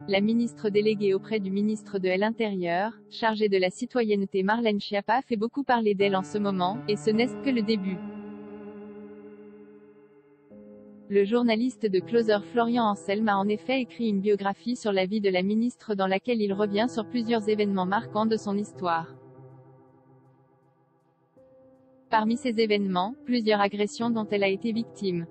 La ministre déléguée auprès du ministre de l'Intérieur, chargée de la citoyenneté Marlène Schiappa fait beaucoup parler d'elle en ce moment, et ce n'est que le début. Le journaliste de Closer Florian Anselme a en effet écrit une biographie sur la vie de la ministre dans laquelle il revient sur plusieurs événements marquants de son histoire. Parmi ces événements, plusieurs agressions dont elle a été victime.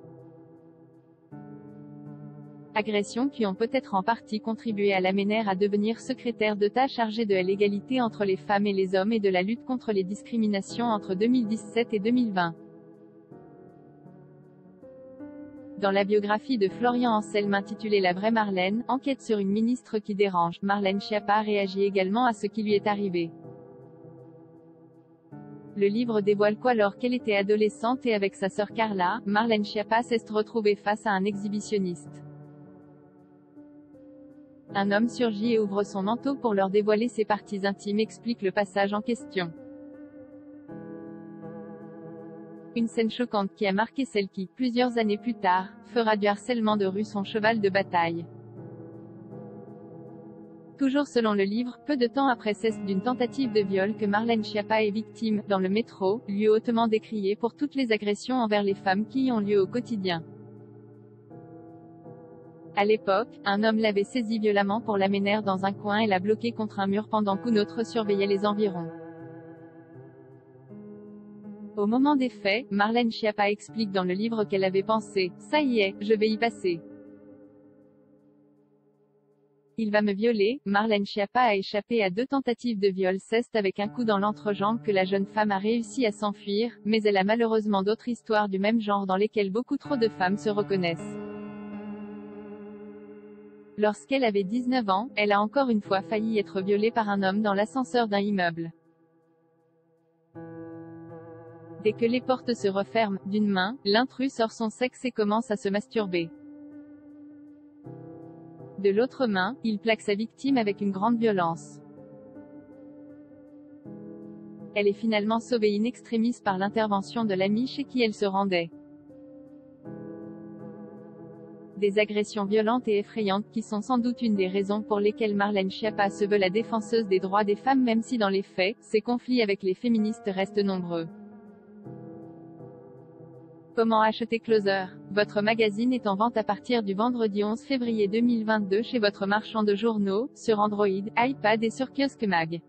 Agressions qui ont peut-être en partie contribué à l'amener à devenir secrétaire d'État chargé de l'égalité entre les femmes et les hommes et de la lutte contre les discriminations entre 2017 et 2020. Dans la biographie de Florian Anselme intitulée La vraie Marlène, enquête sur une ministre qui dérange, Marlène Schiappa réagit également à ce qui lui est arrivé. Le livre dévoile qu'alors qu'elle était adolescente et avec sa sœur Carla, Marlène Schiappa s'est retrouvée face à un exhibitionniste. Un homme surgit et ouvre son manteau pour leur dévoiler ses parties intimes, explique le passage en question. Une scène choquante qui a marqué celle qui, plusieurs années plus tard, fera du harcèlement de rue son cheval de bataille. Toujours selon le livre, peu de temps après cesse d'une tentative de viol que Marlène Schiappa est victime, dans le métro, lieu hautement décrié pour toutes les agressions envers les femmes qui y ont lieu au quotidien. À l'époque, un homme l'avait saisie violemment pour l'amener dans un coin et la bloquer contre un mur pendant qu'une autre surveillait les environs. Au moment des faits, Marlène Schiappa explique dans le livre qu'elle avait pensé « Ça y est, je vais y passer. Il va me violer ». Marlène Schiappa a échappé à 2 tentatives de viol ceste avec un coup dans l'entrejambe que la jeune femme a réussi à s'enfuir, mais elle a malheureusement d'autres histoires du même genre dans lesquelles beaucoup trop de femmes se reconnaissent. Lorsqu'elle avait 19 ans, elle a encore une fois failli être violée par un homme dans l'ascenseur d'un immeuble. Dès que les portes se referment, d'une main, l'intrus sort son sexe et commence à se masturber. De l'autre main, il plaque sa victime avec une grande violence. Elle est finalement sauvée in extremis par l'intervention de l'ami chez qui elle se rendait. Des agressions violentes et effrayantes qui sont sans doute une des raisons pour lesquelles Marlène Schiappa se veut la défenseuse des droits des femmes même si dans les faits, ses conflits avec les féministes restent nombreux. Comment acheter Closer? Votre magazine est en vente à partir du vendredi 11 février 2022 chez votre marchand de journaux, sur Android, iPad et sur Kiosque Mag.